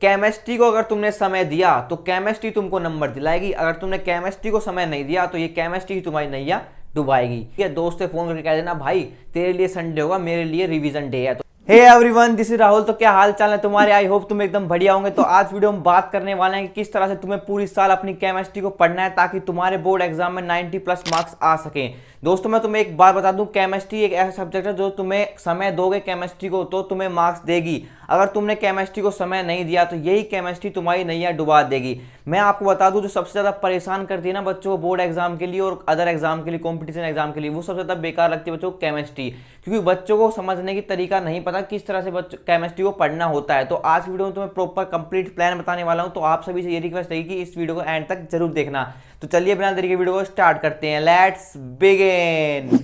Chemistry को अगर तुमने समय दिया तो केमिस्ट्री तुमको नंबर दिलाएगी, अगर तुमने केमिस्ट्री को समय नहीं दिया तो ये केमिस्ट्री ठीक नैया डुबाएगी। ये दोस्त से फोन करके कह देना भाई तेरे लिए संडे होगा, मेरे लिए रिवीजन डे है। Hey everyone, this is Rahul. तो क्या हाल चाल है तुम्हारे? आई होप तुम एकदम बढ़िया होंगे। तो आज वीडियो में बात करने वाले हैं कि किस तरह से तुम्हें पूरी साल अपनी केमिस्ट्री को पढ़ना है ताकि तुम्हारे बोर्ड एग्जाम में 90+ मार्क्स आ सकें। दोस्तों मैं तुम्हें एक बात बता दूं, केमिस्ट्री एक ऐसा सब्जेक्ट है जो तुम्हें समय दोगे केमिस्ट्री को तो तुम्हें मार्क्स देगी। अगर तुमने केमिस्ट्री को समय नहीं दिया तो यही केमिस्ट्री तुम्हारी नैया डुबा देगी। मैं आपको बता दूं, जो सबसे ज़्यादा परेशान करती है ना बच्चों को बोर्ड एग्जाम के लिए और अदर एग्जाम के लिए, कॉम्पिटिशन एग्जाम के लिए, वो सबसे ज़्यादा बेकार लगती है बच्चों को केमिस्ट्री, क्योंकि बच्चों को समझने की तरीका नहीं पता किस तरह से बच्चों केमिस्ट्री को पढ़ना होता है। तो आज वीडियो में तुम्हें प्रॉपर कंप्लीट प्लान बताने वाला हूं, तो आप सभी से ये रिक्वेस्ट रहेगी कि इस वीडियो को एंड तक जरूर देखना। तो चलिए बिना देरी के वीडियो को स्टार्ट करते हैं। Let's begin.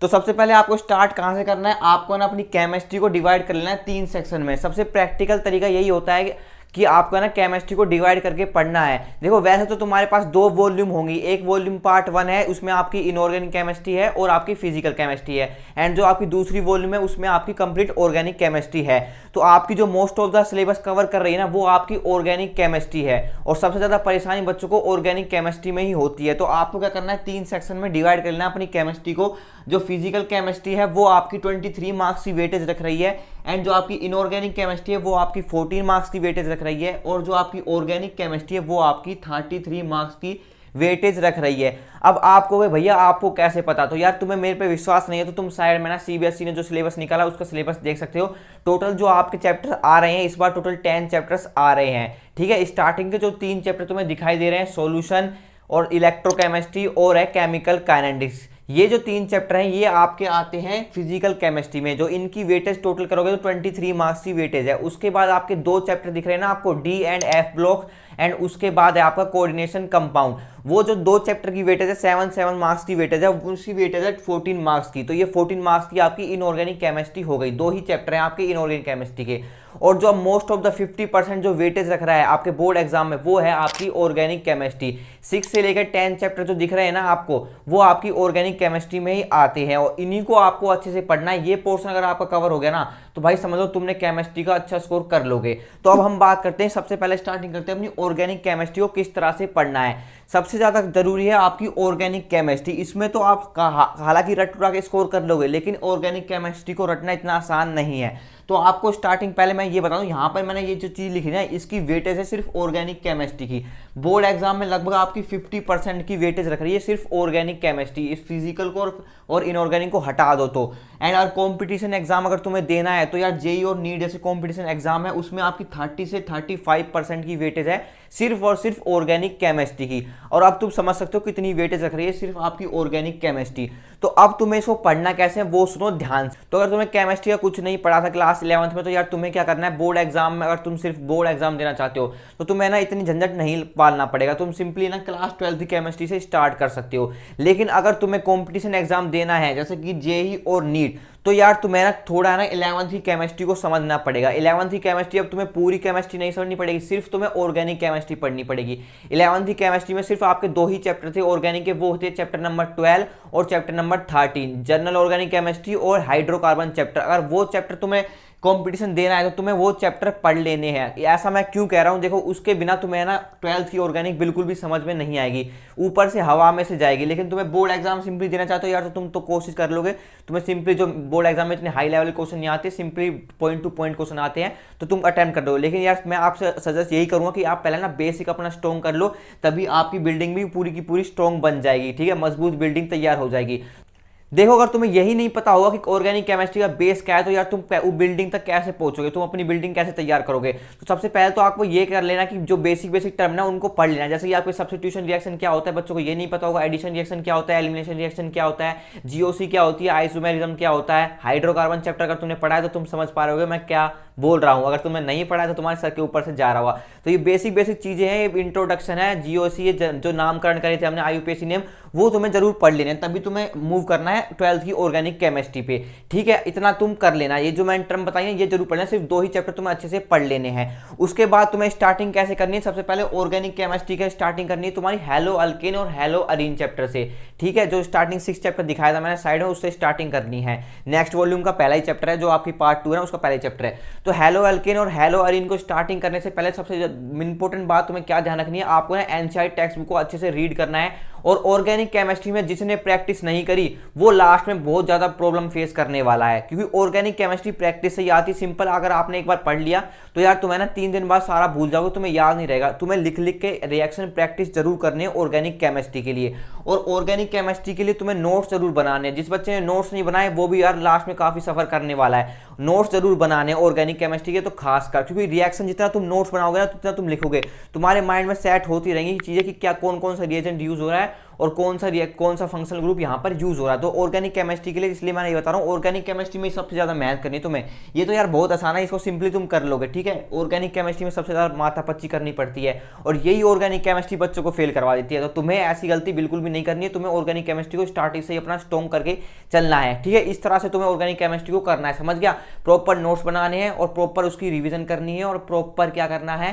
तो सबसे पहले आपको स्टार्ट कहां से करना है, आपको ना अपनी केमिस्ट्री को डिवाइड कर लेना है 3 सेक्शन में। सबसे प्रैक्टिकल तरीका यही होता है कि आपको ना केमिस्ट्री को डिवाइड करके पढ़ना है। देखो वैसे तो तुम्हारे पास 2 वॉल्यूम होंगी, एक वॉल्यूम पार्ट 1 है, उसमें आपकी इनऑर्गेनिक केमिस्ट्री है और आपकी फिजिकल केमिस्ट्री है, एंड जो आपकी दूसरी वॉल्यूम है उसमें आपकी कंप्लीट ऑर्गेनिक केमिस्ट्री है। तो आपकी जो most of the syllabus cover कर रही है ना वो आपकी ऑर्गेनिक केमिस्ट्री है, और सबसे ज्यादा परेशानी बच्चों को ऑर्गेनिक केमिस्ट्री में ही होती है। तो आपको क्या करना है, 3 सेक्शन में डिवाइड कर लेना अपनी केमिस्ट्री को। जो फिजिकल केमिस्ट्री है वो आपकी 23 मार्क्स की वेटेज रख रही है, एंड जो आपकी इनऑर्गेनिक केमिस्ट्री है वो आपकी 14 मार्क्स की वेटेज रख रही है, और जो आपकी ऑर्गेनिक केमिस्ट्री है वो आपकी 33 मार्क्स की वेटेज रख रही है। अब आपको भैया आपको कैसे पता? तो यार तुम्हें मेरे पे विश्वास नहीं है तो तुम साइड में ना सीबीएसई ने जो सिलेबस निकाला उसका सिलेबस देख सकते हो। टोटल जो आपके चैप्टर आ रहे हैं इस बार टोटल 10 चैप्टर्स आ रहे हैं, ठीक है। स्टार्टिंग के जो 3 चैप्टर तुम्हें दिखाई दे रहे हैं, सॉल्यूशन और इलेक्ट्रोकेमिस्ट्री और है केमिकल काइनेटिक्स, ये जो 3 चैप्टर हैं ये आपके आते हैं फिजिकल केमिस्ट्री में। जो इनकी वेटेज टोटल करोगे तो 23 मार्क्स की वेटेज है। उसके बाद आपके 2 चैप्टर दिख रहे हैं ना आपको, D and F block, and उसके बाद है आपका कोऑर्डिनेशन कंपाउंड। वो जो 2 चैप्टर की वेटेज है 7 मार्क्स की वेटेज है, उसकी वेटेज है 14 मार्क्स की। तो ये 14 मार्क्स की आपकी इनऑर्गेनिक केमिस्ट्री हो गई। 2 ही चैप्टर हैं आपके इनऑर्गेनिक केमिस्ट्री के, और जो मोस्ट ऑफ द 50% जो वेटेज रख रहा है आपके बोर्ड एग्जाम में वो है आपकी ऑर्गेनिक केमिस्ट्री। 6 से लेकर 10 चैप्टर जो दिख रहे हैं ना आपको वो आपकी ऑर्गेनिक केमिस्ट्री में ही आते हैं, और इन्हीं को आपको अच्छे से पढ़ना है। ये पोर्शन अगर आपका कवर हो गया ना तो भाई समझो तुमने केमिस्ट्री का अच्छा स्कोर कर लोगे। तो अब हम बात करते हैं, सबसे पहले स्टार्टिंग करते हैं अपनी ऑर्गेनिक केमिस्ट्री को किस तरह से पढ़ना है। सबसे ज्यादा जरूरी है आपकी ऑर्गेनिक केमिस्ट्री। इसमें तो आप हालांकि रट के स्कोर कर लोगे, लेकिन ऑर्गेनिक केमिस्ट्री को रटना इतना आसान नहीं है। तो आपको स्टार्टिंग पहले मैं ये बता दूं, यहाँ पर मैंने ये जो चीज़ लिखी है इसकी वेटेज है सिर्फ ऑर्गेनिक केमिस्ट्री की। बोर्ड एग्जाम में लगभग आपकी 50% की वेटेज रख रही है सिर्फ ऑर्गेनिक केमिस्ट्री। इस फिजिकल को और इनऑर्गेनिक को हटा दो तो। एंड अगर कॉम्पिटिशन एग्जाम अगर तुम्हें देना है तो यार जेई और नीट जैसे कॉम्पिटिशन एग्जाम है उसमें आपकी 30 से 35% की वेटेज है सिर्फ और सिर्फ ऑर्गेनिक केमिस्ट्री की। और अब तुम समझ सकते हो कितनी वेटेज रख रही है सिर्फ आपकी ऑर्गेनिक केमिस्ट्री। तो अब तुम्हें इसको पढ़ना कैसे है वो सुनो ध्यान से। तो अगर तुम्हें केमिस्ट्री का कुछ नहीं पढ़ा था क्लास 11th में तो यार तुम्हें क्या करना है, बोर्ड एग्जाम में अगर तुम सिर्फ बोर्ड एग्जाम देना चाहते हो तो तुम्हें ना इतनी झंझट नहीं पालना पड़ेगा। तुम सिंपली ना क्लास 12th की केमिस्ट्री से स्टार्ट कर सकते हो। लेकिन अगर तुम्हें कॉम्पिटिशन एग्जाम देना है जैसे कि जेई और नीट, तो यार तुम्हें ना थोड़ा ना 11th की केमिस्ट्री को समझना पड़ेगा। 11th की केमिस्ट्री अब तुम्हें पूरी केमिस्ट्री नहीं समझनी पड़ेगी, सिर्फ तुम्हें ऑर्गेनिक केमिस्ट्री पढ़नी पड़ेगी। 11th की केमिस्ट्री में सिर्फ आपके 2 ही चैप्टर थे ऑर्गेनिक के, वो होते चैप्टर नंबर 12 और chapter number 13, general organic chemistry और हाइड्रोकार्बन चैप्टर। अगर वो चैप्टर तुम्हें कंपटीशन देना है तो तुम्हें वो चैप्टर पढ़ लेने हैं। ऐसा मैं क्यों कह रहा हूं, देखो उसके बिना तुम्हें ना 12th की ऑर्गेनिक बिल्कुल भी समझ में नहीं आएगी, ऊपर से हवा में से जाएगी। लेकिन तुम्हें बोर्ड एग्जाम सिंपली देना चाहते हो यार तो तुम तो कोशिश कर लोगे। तुम्हें सिंपली जो बोर्ड एग्जाम में इतने हाई लेवल क्वेश्चन नहीं आते, simply point two point question आते हैं तो तुम अटेम्प्ट कर दो। लेकिन यार मैं आपसे सजेस्ट यही करूंगा कि आप पहले ना बेसिक अपना स्ट्रॉन्ग कर लो, तभी आपकी बिल्डिंग भी पूरी की पूरी स्ट्रॉन्ग बन जाएगी, ठीक है, मजबूत बिल्डिंग तैयार हो जाएगी। देखो अगर तुम्हें यही नहीं पता होगा कि ऑर्गेनिक केमिस्ट्री का बेस क्या है तो यार तुम बिल्डिंग तक कैसे पहुंचोगे, तुम अपनी बिल्डिंग कैसे तैयार करोगे। तो सबसे पहले तो आपको ये कर लेना कि जो बेसिक टर्म ना उनको पढ़ लेना। जैसे कि आपको सब्स्टिट्यूशन रिएक्शन क्या होता है, बच्चों को ये नहीं पता होगा। एडिशन रिएक्शन क्या होता है, एलिमिनेशन रिएक्शन क्या होता है, जीओसी क्या होती है, आइसोमेरिज्म क्या होता है, हाइड्रोकार्बन चैप्टर अगर तुमने पढ़ा है तो तुम समझ पा रहे हो मैं क्या बोल रहा हूँ। अगर तुमने नहीं पढ़ा है तो तुम्हारे सर के ऊपर से जा रहा होगा। तो ये बेसिक चीजें हैं, ये इंट्रोडक्शन है, जीओसी जो नामकरण करे थे हमने आईयूपीएसी नेम, वो तुम्हें जरूर पढ़ लेने, तभी तुम्हें मूव करना है है 12th की ऑर्गेनिक केमिस्ट्री पे। ठीक है, इतना तुम कर लेना, ये जो मैंने टर्म बताई है ये जरूर पढ़ना, सिर्फ 2 ही चैप्टर तुम्हें अच्छे से पढ़ लेने हैं। उसके बाद तुम्हें स्टार्टिंग कैसे करनी है, सबसे पहले ऑर्गेनिक केमिस्ट्री का स्टार्टिंग करनी है तुम्हारी हेलो अल्केन और हेलो अरीन चैप्टर से। ठीक है, जो स्टार्टिंग 6 चैप्टर दिखाया था मैंने साइड में, उससे स्टार्टिंग करनी है। नेक्स्ट वॉल्यूम का पहला ही चैप्टर है, जो आपकी पार्ट 2 है उसका पहला ही चैप्टर है। तो हेलो अल्केन और हेलो अरीन को स्टार्टिंग करने से पहले सबसे इंपॉर्टेंट बात तुम्हें क्या ध्यान रखनी है, आपको ना एनसीईआरटी टेक्स्ट बुक को अच्छे से रीड करना है। और ऑर्गेनिक केमिस्ट्री में जिसने प्रैक्टिस नहीं करी वो लास्ट में बहुत ज्यादा प्रॉब्लम फेस करने वाला है, क्योंकि ऑर्गेनिक केमिस्ट्री प्रैक्टिस से ही आती। सिंपल अगर आपने एक बार पढ़ लिया तो यार तुम्हें ना 3 दिन बाद सारा भूल जाओगे, तुम्हें याद नहीं रहेगा। तुम्हें लिख लिख के रिएक्शन प्रैक्टिस जरूर करनी है ऑर्गेनिक केमिस्ट्री के लिए। और ऑर्गेनिक केमिस्ट्री के लिए तुम्हें नोट्स जरूर बनाने हैं। जिस बच्चे ने नोट्स नहीं बनाए वो भी यार लास्ट में काफी सफर करने वाला है। नोट्स जरूर बनाने ऑर्गेनिक केमिस्ट्री के, तो खासकर क्योंकि रिएक्शन जितना तुम नोट्स बनाओगे ना उतना तुम लिखोगे, तुम्हारे माइंड में सेट होती रहेंगी चीजें कि क्या कौन कौन सा रिएजेंट यूज हो रहा है और कौन सा फंक्शनल ग्रुप यहाँ पर यूज हो रहा है। तो ऑर्गेनिक केमिस्ट्री के लिए इसलिए मैं ये बता रहा हूँ, ऑर्गेनिक केमिस्ट्री में सबसे ज्यादा मेहनत करनी तुम्हें। ये तो यार बहुत आसान है, इसको सिंपली तुम कर लोगे। ठीक है, ऑर्गेनिक केमिस्ट्री में सबसे ज्यादा माथापच्ची करनी पड़ती है और यही ऑर्गेनिक केमिस्ट्री बच्चों को फेल करवा देती है। तो तुम्हें ऐसी गलती बिल्कुल भी नहीं करनी है, तुम्हें ऑर्गेनिक केमिस्ट्री को स्टार्टिंग से ही अपना स्ट्रॉन्ग करके चलना है। ठीक है, इस तरह से तुम्हें ऑर्गेनिक केमिस्ट्री को करना है, समझ गया। प्रॉपर नोट्स बनाने हैं और प्रॉपर उसकी रिवीजन करनी है और प्रॉपर क्या करना है,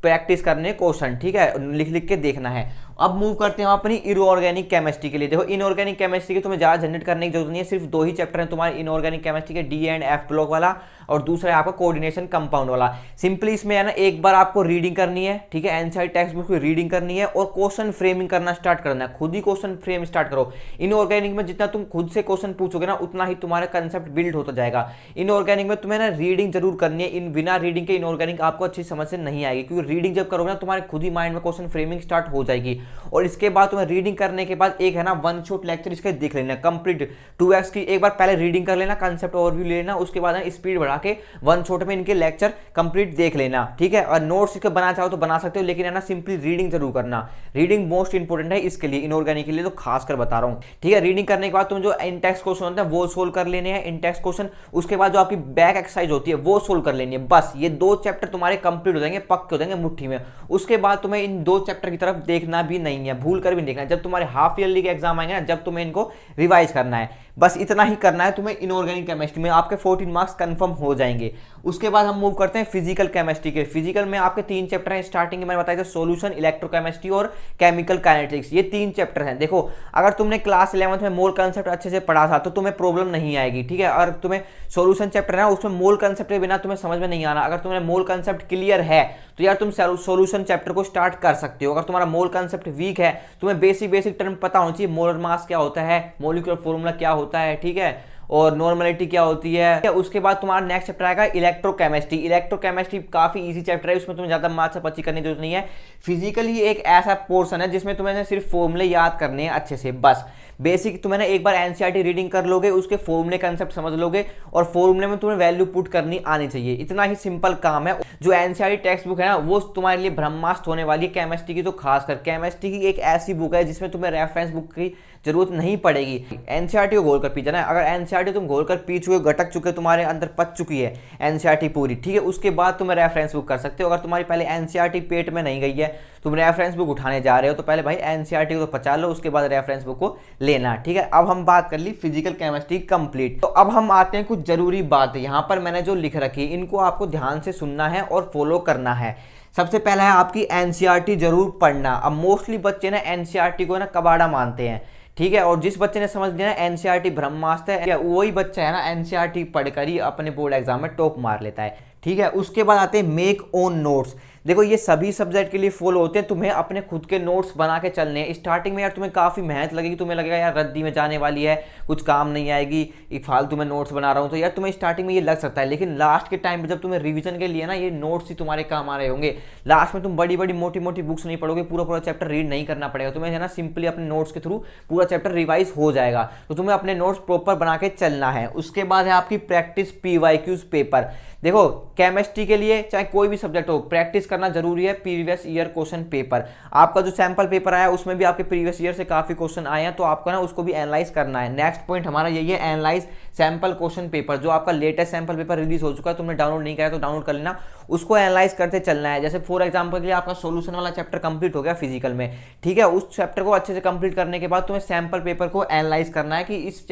प्रैक्टिस करने क्वेश्चन। ठीक है, लिख लिख के देखना है। अब मूव करते हैं अपनी इनऑर्गेनिक केमिस्ट्री के लिए। देखो इनऑर्गेनिक केमिस्ट्री के तुम्हें ज्यादा झंझट करने की जरूरत नहीं है, सिर्फ 2 ही चैप्टर हैं तुम्हारे इनऑर्गेनिक केमिस्ट्री के, डी एंड एफ ब्लॉक वाला और दूसरा है आपका कोऑर्डिनेशन कंपाउंड वाला। सिंपली इसमें है ना एक बार आपको रीडिंग करनी है। ठीक है, एनसीईआरटी टेक्स्ट बुक की रीडिंग करनी है और क्वेश्चन फ्रेमिंग करना स्टार्ट करना है। खुद ही क्वेश्चन फ्रेम स्टार्ट करो। इनऑर्गेनिक में जितना तुम खुद से क्वेश्चन पूछोगे ना उतना ही तुम्हारा कंसेप्ट बिल्ड होता जाएगा। इनऑर्गेनिक में तुम्हें ना रीडिंग जरूर करनी है, इन बिना रीडिंग के इनऑर्गेनिक आपको अच्छी समझ से नहीं आएगी, क्योंकि रीडिंग जब करोगे ना तुम्हारे खुद ही माइंड में क्वेश्चन फ्रेमिंग स्टार्ट हो जाएगी। और इसके बाद तुम्हें रीडिंग करने के बाद एक है ना वन शॉट लेक्चर इसके देख लेना कंप्लीट 2x की। एक बार पहले रीडिंग कर लेना, कंसेप्ट ओवरव्यू ले लेना, उसके बाद स्पीड बढ़ा के वन शॉट में इनके लेक्चर कंप्लीट देख लेना। ठीक है, और नोट्स इसके बना चाहो तो बना सकते हो, लेकिन है ना सिंपली रीडिंग जरूर करना। रीडिंग मोस्ट इंपोर्टेंट है इसके लिए, इनऑर्गेनिक के लिए तो खासकर बता रहा हूं। ठीक है, रीडिंग करने के बाद तुम जो इन टेक्स्ट क्वेश्चन होते हैं वो सोल्व कर लेने हैं, इन टेक्स्ट क्वेश्चन। उसके बाद जो आपकी बैक एक्सरसाइज होती है वो सोल्व कर लेनी है। बस ये 2 चैप्टर तुम्हारे कंप्लीट हो जाएंगे, पक्के हो जाएंगे मुट्ठी में। उसके बाद तुम्हें इन 2 चैप्टर की तरफ देखना भी नहीं है, भूल कर भी देखना। जब तुम्हारे हाफ ईयरली के एग्जाम आएंगे ना, जब तुम्हें इनको रिवाइज करना है, बस इतना ही करना है तुम्हें। इनऑर्गेनिक केमिस्ट्री में आपके 14 मार्क्स कंफर्म हो जाएंगे। उसके बाद हम मूव करते हैं फिजिकल केमिस्ट्री के। फिजिकल में आपके 3 चैप्टर हैं। स्टार्टिंग में मैंने बताया था सॉल्यूशन, इलेक्ट्रोकेमिस्ट्री और केमिकल काइनेटिक्स, ये 3 चैप्टर हैं। देखो अगर तुमने क्लास 11th में मोल कंसेप्ट अच्छे से पढ़ा था तो तुम्हें प्रॉब्लम नहीं आएगी। ठीक है, और तुम्हें सॉल्यूशन चैप्टर है ना उसमें मोल कंसेप्ट के बिना तुम्हें समझ में नहीं आना। अगर तुम्हें मोल कंसेप्ट क्लियर है तो यार तुम सॉल्यूशन चैप्टर को स्टार्ट कर सकते हो। अगर तुम्हारा मोल कंसेप्ट वीक है, तुम्हें बेसिक टर्म पता होना चाहिए, मोलर मास क्या होता है, मोलिकुलर फॉर्मूला क्या होता है, ठीक है, और नॉर्मलिटी क्या होती है। उसके बाद तुम्हारा नेक्स्ट चैप्टर आएगा इलेक्ट्रोकेमिस्ट्री। इलेक्ट्रोकेमिस्ट्री काफी इजी चैप्टर है, उसमें तुम्हें ज्यादा माथापच्ची करने की जरूरत नहीं है। फिजिकली एक ऐसा पोर्शन है जिसमें तुम्हें सिर्फ फॉर्मूले याद करने हैं अच्छे से, बस बेसिक। तुम्हें एक बार एनसीईआरटी रीडिंग कर लोगे, उसके फॉर्मूले कंसेप्ट समझ लोगे और फॉर्मूले में तुम्हें वैल्यू पुट करनी आनी चाहिए। इतना ही सिंपल काम है। जो एनसीईआरटी टेक्स्ट बुक है ना वो तुम्हारे लिए ब्रह्मास्त्र होने वाली है केमिस्ट्री की। तो खासकर केमिस्ट्री की एक ऐसी बुक है जिसमें तुम्हें रेफरेंस बुक की जरूरत नहीं पड़ेगी। एनसीईआरटी को घोल कर पी जाना है। अगर एनसीईआरटी तुम घोल कर पी चुके, गटक चुके, तुम्हारे अंदर पच चुकी है एनसीईआरटी पूरी, ठीक है, उसके बाद तुम्हें रेफरेंस बुक कर सकते हो। अगर तुम्हारी पहले एनसीईआरटी पेट में नहीं गई है, तुम रेफरेंस बुक उठाने जा रहे हो, तो पहले भाई एनसीईआरटी को तो पचा लो, उसके बाद रेफरेंस बुक को लेना। ठीक है, अब हम बात कर ली फिजिकल केमिस्ट्री कंप्लीट। तो अब हम आते हैं कुछ जरूरी बात। यहाँ पर मैंने जो लिख रखी है इनको आपको ध्यान से सुनना है और फॉलो करना है। सबसे पहला है आपकी एनसीईआरटी जरूर पढ़ना। अब मोस्टली बच्चे ना एनसीईआरटी को ना कबाड़ा मानते हैं, ठीक है, और जिस बच्चे ने समझ लिया ना एनसीईआरटी ब्रह्मास्त्र है, वही बच्चा है ना एनसीईआरटी पढ़कर ही अपने बोर्ड एग्जाम में टॉप मार लेता है। ठीक है, उसके बाद आते हैं मेक ओन नोट्स। देखो ये सभी सब्जेक्ट के लिए फॉलो होते हैं। तुम्हें अपने खुद के नोट्स बना के चलने हैं। स्टार्टिंग में यार तुम्हें काफ़ी मेहनत लगेगी, तुम्हें लगेगा यार रद्दी में जाने वाली है, कुछ काम नहीं आएगी, एक फालतू में नोट्स बना रहा हूँ, तो यार तुम्हें स्टार्टिंग में ये लग सकता है। लेकिन लास्ट के टाइम पे जब तुम्हें रिवीजन के लिए ना ये नोट्स ही तुम्हारे काम आ रहे होंगे। लास्ट में तुम बड़ी बड़ी मोटी मोटी बुक्स नहीं पढ़ोगे, पूरा चैप्टर रीड नहीं करना पड़ेगा तुम्हें, है ना, सिंपली अपने नोट्स के थ्रू पूरा चैप्टर रिवाइज हो जाएगा। तो तुम्हें अपने नोट्स प्रॉपर बना के चलना है। उसके बाद है आपकी प्रैक्टिस PYQs पेपर। देखो केमिस्ट्री के लिए चाहे कोई भी सब्जेक्ट हो, प्रैक्टिस करना जरूरी है। प्रीवियस ईयर क्वेश्चन पेपर, आपका जो सैंपल पेपर आया उसमें भी आपके प्रीवियस ईयर से काफी क्वेश्चन आए हैं, तो आपको ना उसको भी एनालाइज करना है। नेक्स्ट पॉइंट हमारा यही है, एनालाइज सैम्पल क्वेश्चन पेपर, जो आपका लेटेस्ट सैम्पल पेपर रिलीज हो चुका है, तुमने डाउनलोड नहीं करा तो डाउनलोड कर लेना, उसको एनालाइज करते चलना है। जैसे फॉर एग्जाम्पल के लिए आपका सोल्यूशन वाला चैप्टर कंप्लीट हो गया फिजिकल में, ठीक है, उस चैप्टर को अच्छे से कंप्लीट करने के बाद तुम्हें सैम्पल पेपर को एनालाइज करना है कि इस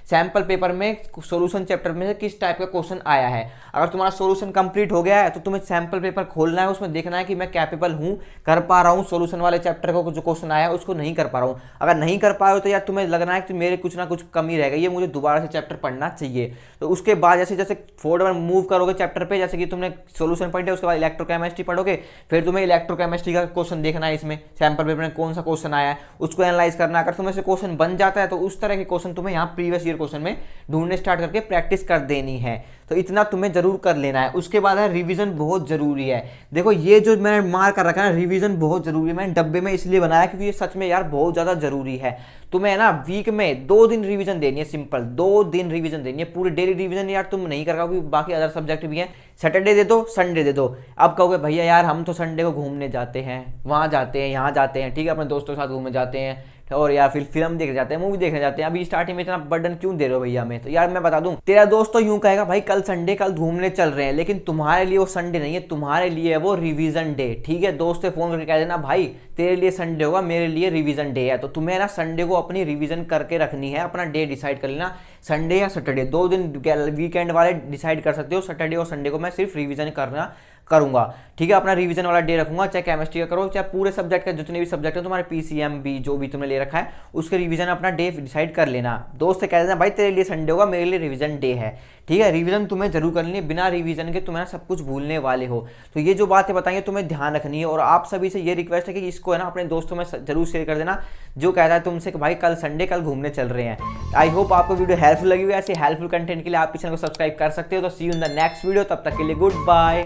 सैम्पल पेपर में सोल्यूशन चैप्टर में से किस टाइप का क्वेश्चन आया है। अगर तुम्हारा सोल्यूशन कंप्लीट हो गया है तो तुम्हें सैम्पल पेपर खोलना है, उसमें देखना है कि मैं कैपेबल हूं, कर पा रहा हूं सोल्यूशन वाले चैप्टर को, जो क्वेश्चन आया है उसको नहीं कर पा रहा हूं। अगर नहीं कर पाए हो तो यार तुम्हें लगना है कि मेरे कुछ ना कुछ कमी रह गई है, मुझे दोबारा से चैप्टर पढ़ना चाहिए। तो उसके बाद जैसे जैसे फॉरवर्ड मूव करोगे चैप्टर पे, जैसे कि तुमने सोल्यूशन पढ़ लिया, उसके बाद इलेक्ट्रोकेमिस्ट्री पढ़ोगे, फिर तुम्हें इलेक्ट्रोकेमिस्ट्री का क्वेश्चन देखना है, इसमें सैम्पल पेपर में कौन सा क्वेश्चन आया है उसको एनालाइज करना। अगर तुम्हें से क्वेश्चन बन जाता है तो उस तरह के क्वेश्चन तुम्हें यहाँ प्रीवियस ईयर क्वेश्चन में ढूंढने स्टार्ट करके प्रैक्टिस कर देनी है। तो इतना तुम्हें जरूर कर लेना है। उसके बाद है रिवीजन बहुत जरूरी है। देखो ये जो मैंने मार्क कर रखा है रिवीजन बहुत जरूरी है, मैंने डब्बे में इसलिए बनाया क्योंकि ये सच में यार बहुत ज्यादा जरूरी है। तुम्हें ना वीक में 2 दिन रिवीजन देनी है, सिंपल 2 दिन रिवीजन देनी है। पूरी डेली रिवीजन यार तुम नहीं कर पाओगे, बाकी अदर सब्जेक्ट भी हैं, सैटरडे दे दो, संडे दे दो। अब कहोगे भैया यार हम तो संडे को घूमने जाते हैं, वहाँ जाते हैं, यहाँ जाते हैं, ठीक है, अपने दोस्तों के साथ घूमने जाते हैं, और या फिर फिल्म देखने जाते हैं, मूवी देखने जाते हैं, अभी स्टार्टिंग में इतना बर्डन क्यों दे रहे हो भैया हमें। तो यार मैं बता दूं, तेरा दोस्त तो यूं कहेगा भाई कल संडे, कल घूमने चल रहे हैं, लेकिन तुम्हारे लिए वो संडे नहीं है, तुम्हारे लिए है वो रिवीजन डे, ठीक है। दोस्त से फोन करके कह देना भाई तेरे लिए संडे होगा, मेरे लिए रिवीजन डे है। तो तुम्हें ना संडे को अपनी रिवीजन करके रखनी है, अपना डे डिसाइड कर लेना, संडे या सैटरडे, 2 दिन वीकेंड वाले डिसाइड कर सकते हो। सैटरडे और संडे को मैं सिर्फ रिवीजन करूंगा, ठीक है, अपना रिवीजन वाला डे रखूंगा, चाहे केमिस्ट्री का करो, चाहे पूरे सब्जेक्ट का, जितने भी सब्जेक्ट है तुम्हारे पीसीएम भी जो भी तुमने ले रखा है उसके रिवीजन अपना डे डिसाइड कर लेना। दोस्त से कह देना भाई तेरे लिए संडे होगा, मेरे लिए रिवीजन डे है, ठीक है। रिवीजन तुम्हें जरूर करनी है, बिना रिवीजन के तुम्हें सब कुछ भूलने वाले हो। तो ये जो बातें बताएंगे तुम्हें ध्यान रखनी है, और आप सभी से ये रिक्वेस्ट है कि इसको है ना अपने दोस्तों में जरूर शेयर कर देना जो कहता है तुमसे कि भाई कल संडे, कल घूमने चल रहे हैं। आई होप आपको वीडियो हेल्पफुल लगी हुई है। ऐसे हेल्पफुल कंटेंट के लिए आप चैनल को सब्सक्राइब कर सकते हो। तो see you in the next video, तब तक के लिए गुड बाय।